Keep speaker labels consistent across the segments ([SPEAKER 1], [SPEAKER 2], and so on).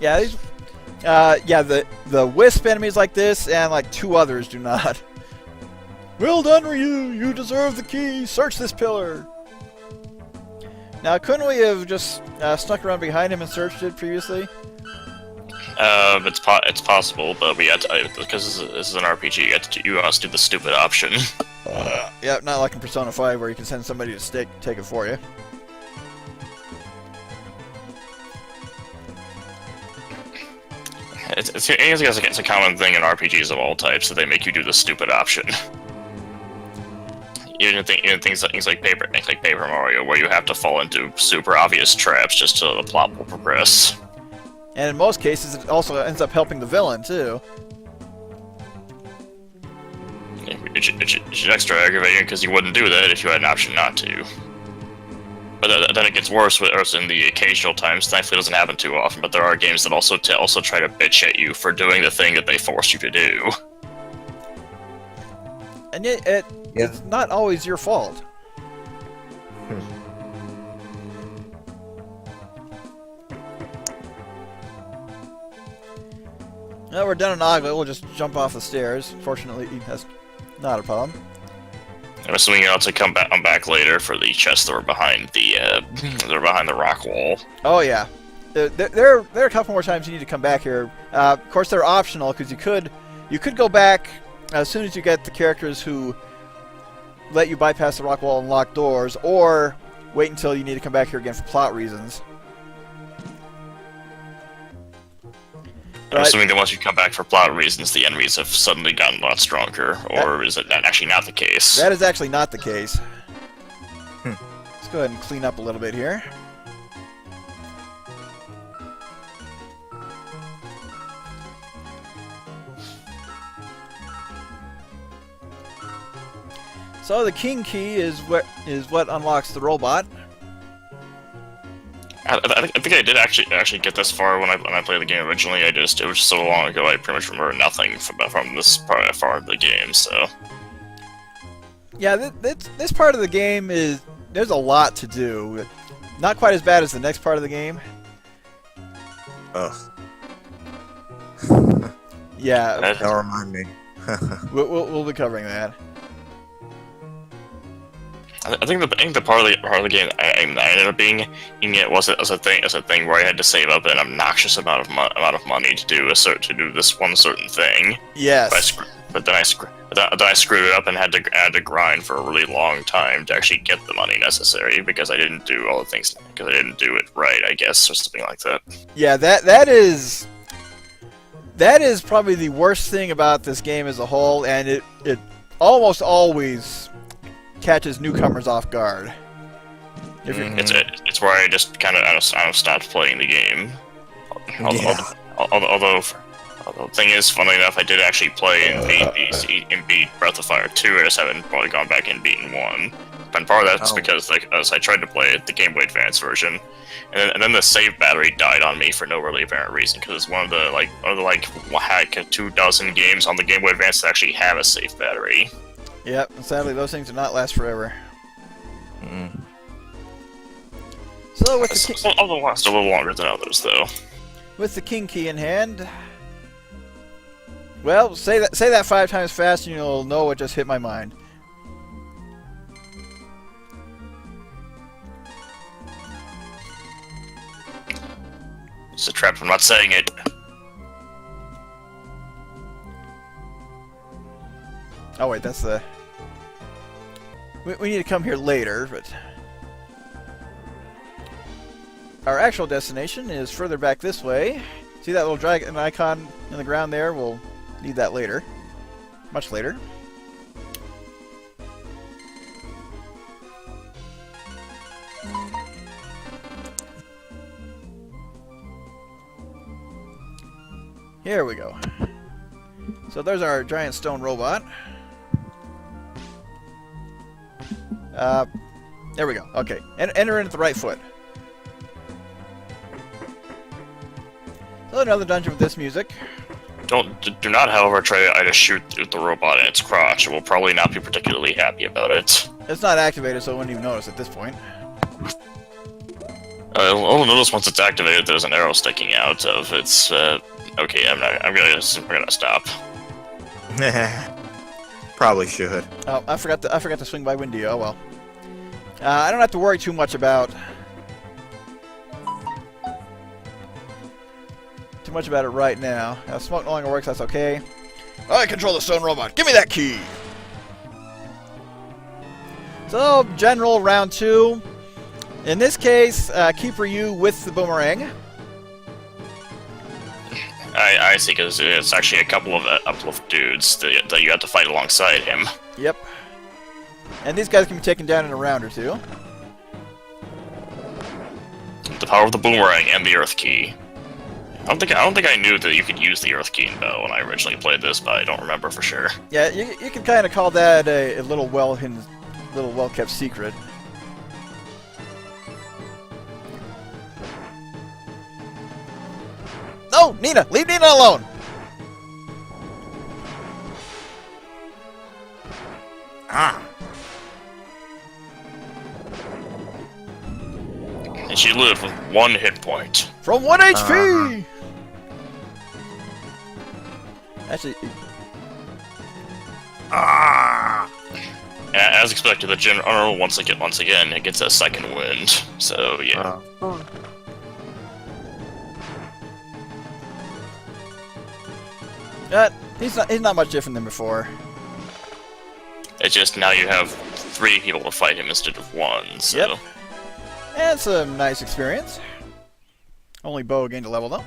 [SPEAKER 1] Yeah, these, yeah, the wisp enemies like this and like 2 others do not. Well done, Ryu! You deserve the key! Search this pillar! Now, couldn't we have just snuck around behind him and searched it previously?
[SPEAKER 2] It's possible, but we had to, because this is an RPG, you must do the stupid option.
[SPEAKER 1] Yeah, not like in Persona 5 where you can send somebody to take it for you.
[SPEAKER 2] It's a common thing in RPGs of all types that they make you do the stupid option. Even things like Paper Mario, where you have to fall into super obvious traps just so the plot will progress.
[SPEAKER 1] And in most cases, it also ends up helping the villain, too.
[SPEAKER 2] It's extra aggravating because you wouldn't do that if you had an option not to. But then it gets worse in the occasional times. Thankfully, it doesn't happen too often, but there are games that also try to bitch at you for doing the thing that they forced you to do.
[SPEAKER 1] And yet, it's not always your fault. Now we're done in Agua, we'll just jump off the stairs. Fortunately, that's not a problem.
[SPEAKER 2] I'm assuming you'll have to come back later for the chests that were behind the rock wall.
[SPEAKER 1] Oh yeah, there are a couple more times you need to come back here. Of course, they're optional because you could go back as soon as you get the characters who let you bypass the rock wall and lock doors, or wait until you need to come back here again for plot reasons.
[SPEAKER 2] I'm assuming that once you come back for plot reasons, the enemies have suddenly gotten a lot stronger, or is it actually not the case?
[SPEAKER 1] That is actually not the case. Let's go ahead and clean up a little bit here. So the king key is what unlocks the robot.
[SPEAKER 2] I think I did actually get this far when I played the game originally. It was just so long ago. I pretty much remember nothing from this part of the game. So
[SPEAKER 1] yeah, this part of the game there's a lot to do. Not quite as bad as the next part of the game.
[SPEAKER 3] Ugh.
[SPEAKER 1] Yeah,
[SPEAKER 3] Don't remind me.
[SPEAKER 1] we'll be covering that.
[SPEAKER 2] I think the part of the game I ended up being in it was as a thing where I had to save up an obnoxious amount of money to do this one certain thing.
[SPEAKER 1] Yes.
[SPEAKER 2] But then I screwed it up and had to grind for a really long time to actually get the money necessary because I didn't do all the things because I didn't do it right, I guess, or something like that.
[SPEAKER 1] Yeah, that is probably the worst thing about this game as a whole, and it almost always catches newcomers off guard.
[SPEAKER 2] It's where I just kind of stopped playing the game. Although the thing is, funnily enough, I did actually play and beat Breath of Fire 2. I just haven't probably gone back and beaten 1. And part of that's because as I tried to play the Game Boy Advance version, and then the save battery died on me for no really apparent reason because it's one of the 24 games on the Game Boy Advance that actually have a save battery.
[SPEAKER 1] Yep, and sadly those things do not last forever. So with the
[SPEAKER 2] Some of them last a little longer than others, though.
[SPEAKER 1] With the king key in hand, well, say that 5 times fast, and you'll know what just hit my mind.
[SPEAKER 2] It's a trap. I'm not saying it.
[SPEAKER 1] Oh wait, that's the. We need to come here later, but our actual destination is further back this way. See that little dragon icon in the ground there? We'll need that later, much later. Here we go. So there's our giant stone robot. There we go. Okay, enter in at the right foot. So another dungeon with this music.
[SPEAKER 2] Do not, however, try to shoot the robot in its crotch. It will probably not be particularly happy about it.
[SPEAKER 1] It's not activated, so it wouldn't even notice at this point.
[SPEAKER 2] I'll notice once it's activated, there's an arrow sticking out of its. Okay, we're gonna stop.
[SPEAKER 3] Probably should.
[SPEAKER 1] Oh, I forgot to swing by Windy. Oh well. I don't have to worry too much about it right now. Smoke no longer works. That's okay. I control the stone robot. Give me that key. So, general round 2. In this case, Keeper U with the boomerang.
[SPEAKER 2] I see, because it's actually a couple of dudes that you have to fight alongside him.
[SPEAKER 1] Yep. And these guys can be taken down in a round or two.
[SPEAKER 2] The power of the boomerang and the earth key. I don't think I knew that you could use the earth key in Bow when I originally played this, but I don't remember for sure.
[SPEAKER 1] Yeah, you can kind of call that a little well-kept secret. No, Nina! Leave Nina alone!
[SPEAKER 3] Ah.
[SPEAKER 2] And she lived with 1 hit point.
[SPEAKER 1] From 1 HP! Actually...
[SPEAKER 3] Ah.
[SPEAKER 2] As expected, the general once again it gets a second wind. So yeah.
[SPEAKER 1] He's not much different than before.
[SPEAKER 2] It's just now you have 3 people to fight him instead of 1. So.
[SPEAKER 1] Yep. And it's a nice experience. Only Bo gained a level though.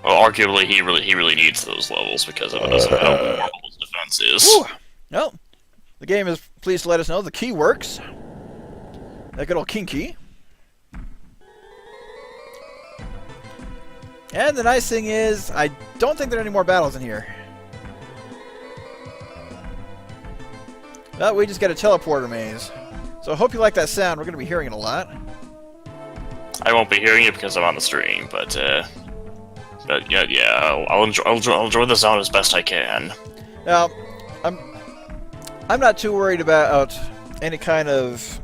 [SPEAKER 2] Well, arguably he really needs those levels because of how horrible his defense is.
[SPEAKER 1] Whew. Well, the game is pleased to let us know the key works. That good old king key. And the nice thing is, I don't think there are any more battles in here. But we just get a teleporter maze. So I hope you like that sound. We're going to be hearing it a lot.
[SPEAKER 2] I won't be hearing it because I'm on the stream, but yeah, I'll enjoy the sound as best I can.
[SPEAKER 1] Now, I'm not too worried about any kind of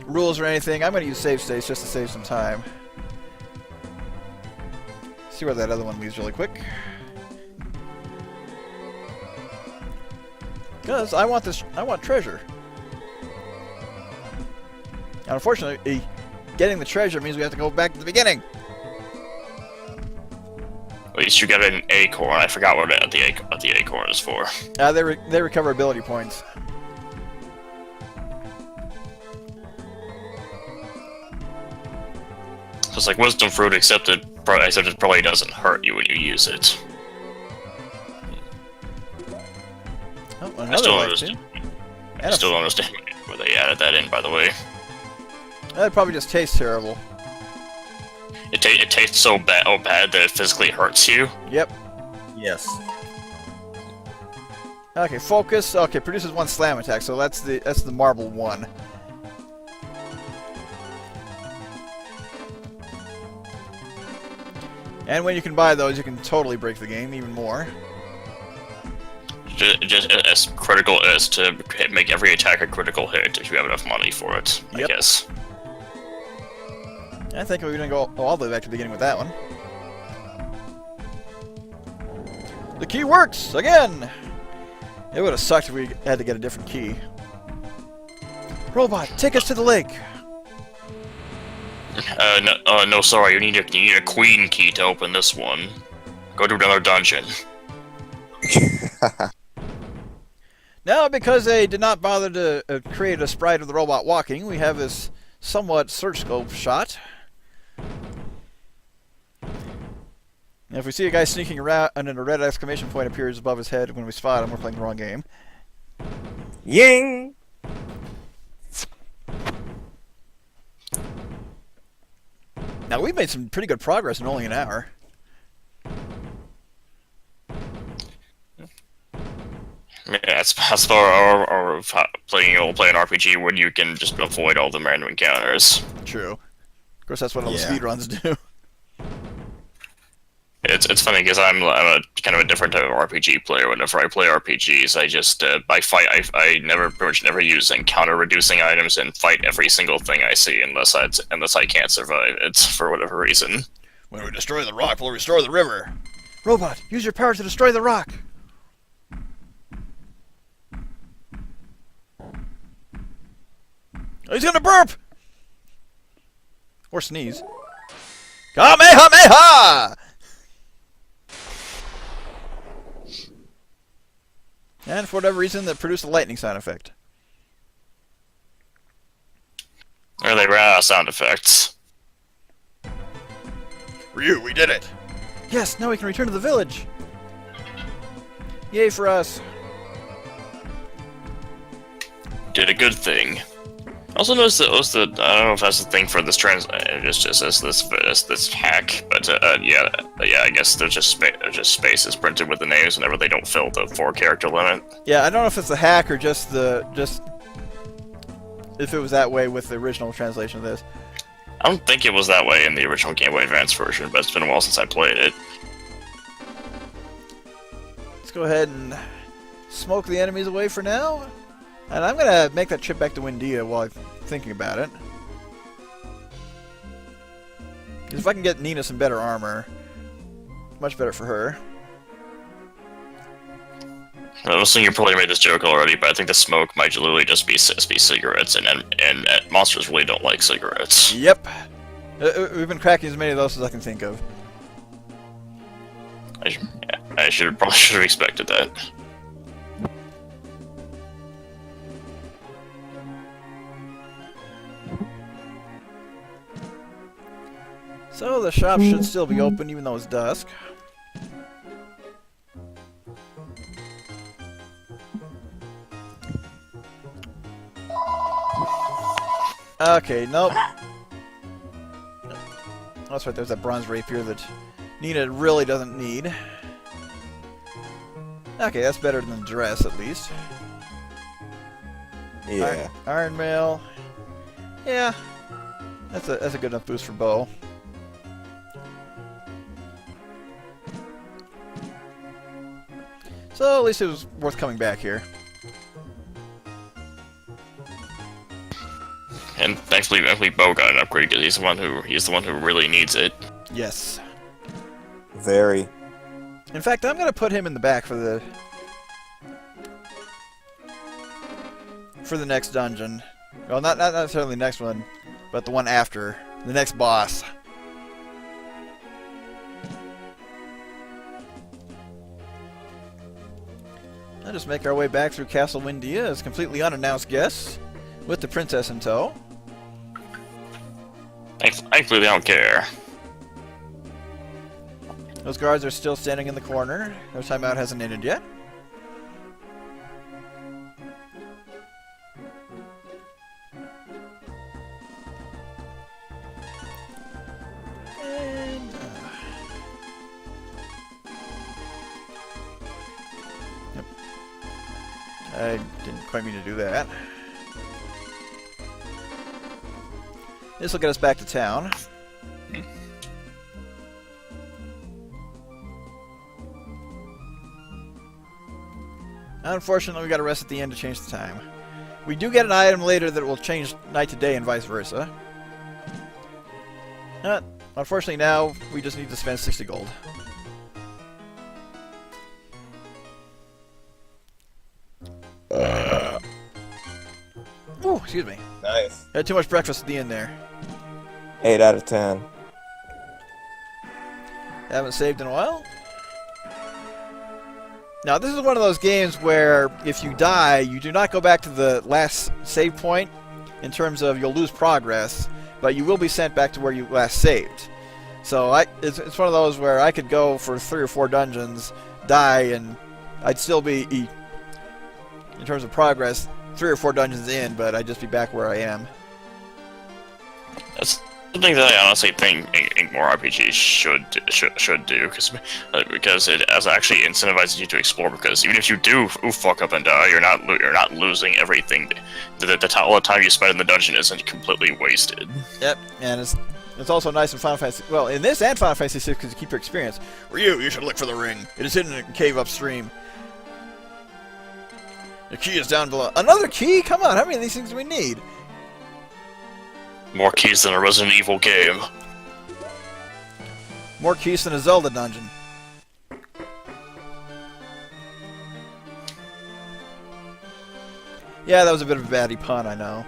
[SPEAKER 1] rules or anything. I'm going to use save states just to save some time. See where that other one leads really quick. Because I want treasure. And unfortunately, getting the treasure means we have to go back to the beginning.
[SPEAKER 2] At least you get an acorn. I forgot what the acorn is for.
[SPEAKER 1] They recover ability points.
[SPEAKER 2] So it's like wisdom fruit, except it probably doesn't hurt you when you use it.
[SPEAKER 1] Oh,
[SPEAKER 2] I still don't
[SPEAKER 1] understand
[SPEAKER 2] understand where they added that in, by the way.
[SPEAKER 1] That probably just tastes terrible.
[SPEAKER 2] It tastes so bad that it physically hurts you.
[SPEAKER 1] Yep.
[SPEAKER 3] Yes.
[SPEAKER 1] Okay, focus. Okay, produces 1 slam attack, so that's the marble one. And when you can buy those, you can totally break the game even more.
[SPEAKER 2] Just as critical as to make every attack a critical hit if you have enough money for it,
[SPEAKER 1] Yep.
[SPEAKER 2] I guess.
[SPEAKER 1] I think we're going to go all the way back to the beginning with that one. The key works! Again! It would have sucked if we had to get a different key. Robot, take us to the lake!
[SPEAKER 2] No, sorry, you need a queen key to open this one. Go to another dungeon.
[SPEAKER 1] Now, because they did not bother to create a sprite of the robot walking, we have this somewhat search scope shot. And if we see a guy sneaking around and then a red exclamation point appears above his head when we spot him, we're playing the wrong game.
[SPEAKER 3] Ying!
[SPEAKER 1] Now, we've made some pretty good progress in only an hour.
[SPEAKER 2] Yeah, that's our playing an RPG when you can just avoid all the random encounters.
[SPEAKER 1] True. Of course, that's what all the
[SPEAKER 3] Yeah.
[SPEAKER 1] speedruns do.
[SPEAKER 2] It's funny because I'm a kind of a different type of RPG player. Whenever I play RPGs, I just I never pretty much never use encounter reducing items and fight every single thing I see unless I can't survive it for whatever reason.
[SPEAKER 1] When we destroy the rock, we'll restore the river. Robot, use your power to destroy the rock. He's gonna burp! Or sneeze. Kamehameha! And for whatever reason, that produced a lightning sound effect.
[SPEAKER 2] Or they ran out of sound effects.
[SPEAKER 1] Ryu, we did it! Yes, now we can return to the village! Yay for us!
[SPEAKER 2] Did a good thing. Also noticed that I don't know if that's the thing for this this hack, but yeah, I guess there's just spaces printed with the names whenever they don't fill the 4-character limit.
[SPEAKER 1] Yeah, I don't know if it's a hack or just if it was that way with the original translation of this.
[SPEAKER 2] I don't think it was that way in the original Game Boy Advance version, but it's been a while since I played it.
[SPEAKER 1] Let's go ahead and smoke the enemies away for now. And I'm going to make that trip back to Windia while I'm thinking about it. If I can get Nina some better armor, much better for her.
[SPEAKER 2] I was thinking you probably made this joke already, but I think the smoke might literally just be cigarettes, and monsters really don't like cigarettes.
[SPEAKER 1] Yep. We've been cracking as many of those as I can think of.
[SPEAKER 2] I probably should have expected that.
[SPEAKER 1] So the shop should still be open even though it's dusk. Okay, nope. That's right, there's that bronze rapier that Nina really doesn't need. Okay, that's better than the dress at least.
[SPEAKER 3] Yeah.
[SPEAKER 1] Iron mail. Yeah. That's a good enough boost for Bo. So at least it was worth coming back here.
[SPEAKER 2] And thankfully Bo got an upgrade because he's the one who really needs it.
[SPEAKER 1] Yes.
[SPEAKER 3] Very.
[SPEAKER 1] In fact, I'm gonna put him in the back for the next dungeon. Well, not necessarily the next one, but the one after the next boss. I'll just make our way back through Castle Windia as completely unannounced guests, with the princess in tow.
[SPEAKER 2] Thankfully, they don't care.
[SPEAKER 1] Those guards are still standing in the corner. Their timeout hasn't ended yet. And, yep. I didn't quite mean to do that. This will get us back to town. Unfortunately, we got to rest at the end to change the time. We do get an item later that will change night to day and vice versa. Unfortunately, now we just need to spend 60 gold. Ooh, excuse me.
[SPEAKER 3] Nice.
[SPEAKER 1] Had too much breakfast at the end there.
[SPEAKER 3] 8 out of 10.
[SPEAKER 1] Haven't saved in a while. Now, this is one of those games where if you die, you do not go back to the last save point in terms of you'll lose progress, but you will be sent back to where you last saved. So it's one of those where I could go for 3 or 4 dungeons, die, and I'd still be, in terms of progress, 3 or 4 dungeons in, but I'd just be back where I am.
[SPEAKER 2] That's something that I honestly think more RPGs should do, because it actually incentivizes you to explore. Because even if you do fuck up and die, you're not losing everything. All the time you spend in the dungeon isn't completely wasted.
[SPEAKER 1] Yep, and It's also nice in Final Fantasy. Well, in this and Final Fantasy 6 because you keep your experience. You should look for the ring. It is hidden in a cave upstream. The key is down below. Another key? Come on, how many of these things do we need?
[SPEAKER 2] More keys than a Resident Evil game.
[SPEAKER 1] More keys than a Zelda dungeon. Yeah, that was a bit of a baddie pun, I know.